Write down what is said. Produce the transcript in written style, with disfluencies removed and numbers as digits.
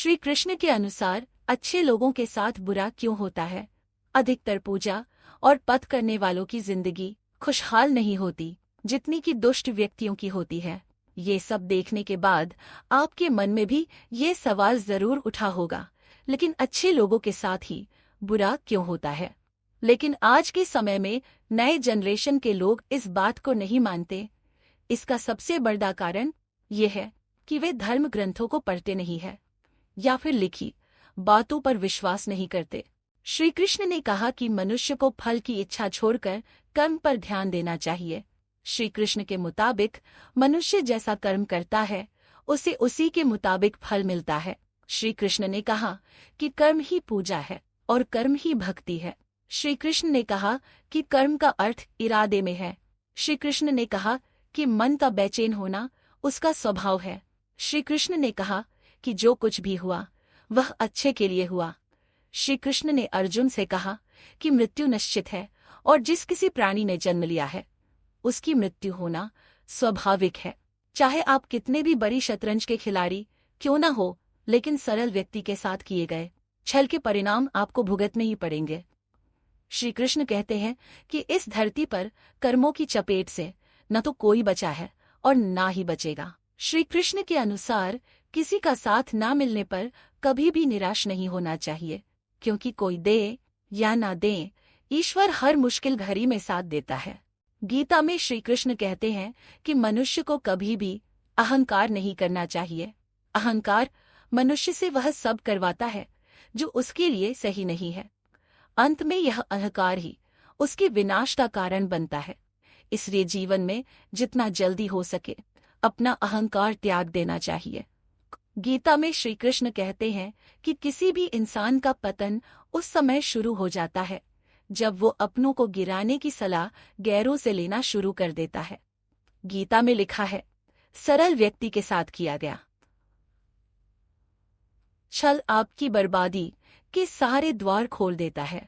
श्री कृष्ण के अनुसार अच्छे लोगों के साथ बुरा क्यों होता है? अधिकतर पूजा और पथ करने वालों की जिंदगी खुशहाल नहीं होती जितनी कि दुष्ट व्यक्तियों की होती है। ये सब देखने के बाद आपके मन में भी ये सवाल जरूर उठा होगा, लेकिन अच्छे लोगों के साथ ही बुरा क्यों होता है? लेकिन आज के समय में नए जनरेशन के लोग इस बात को नहीं मानते। इसका सबसे बड़ा कारण ये है कि वे धर्म ग्रंथों को पढ़ते नहीं है या फिर लिखी बातों पर विश्वास नहीं करते। श्री कृष्ण ने कहा कि मनुष्य को फल की इच्छा छोड़कर कर्म पर ध्यान देना चाहिए। श्री कृष्ण के मुताबिक मनुष्य जैसा कर्म करता है उसे उसी के मुताबिक फल मिलता है। श्री कृष्ण ने कहा कि कर्म ही पूजा है और कर्म ही भक्ति है। श्री कृष्ण ने कहा कि कर्म का अर्थ इरादे में है। श्री कृष्ण ने कहा कि मन का बेचैन होना उसका स्वभाव है। श्री कृष्ण ने कहा कि जो कुछ भी हुआ वह अच्छे के लिए हुआ। श्री कृष्ण ने अर्जुन से कहा कि मृत्यु निश्चित है और जिस किसी प्राणी ने जन्म लिया है उसकी मृत्यु होना स्वाभाविक है। चाहे आप कितने भी बड़ी शतरंज के खिलाड़ी क्यों न हो, लेकिन सरल व्यक्ति के साथ किए गए छल के परिणाम आपको भुगतने ही पड़ेंगे। श्री कृष्ण कहते हैं कि इस धरती पर कर्मों की चपेट से न तो कोई बचा है और ना ही बचेगा। श्री कृष्ण के अनुसार किसी का साथ ना मिलने पर कभी भी निराश नहीं होना चाहिए, क्योंकि कोई दे या ना दे, ईश्वर हर मुश्किल घड़ी में साथ देता है। गीता में श्री कृष्ण कहते हैं कि मनुष्य को कभी भी अहंकार नहीं करना चाहिए। अहंकार मनुष्य से वह सब करवाता है जो उसके लिए सही नहीं है। अंत में यह अहंकार ही उसके विनाश का कारण बनता है। इसलिए जीवन में जितना जल्दी हो सके अपना अहंकार त्याग देना चाहिए। गीता में श्री कृष्ण कहते हैं कि किसी भी इंसान का पतन उस समय शुरू हो जाता है जब वो अपनों को गिराने की सलाह गैरों से लेना शुरू कर देता है। गीता में लिखा है, सरल व्यक्ति के साथ किया गया छल आपकी बर्बादी के सारे द्वार खोल देता है।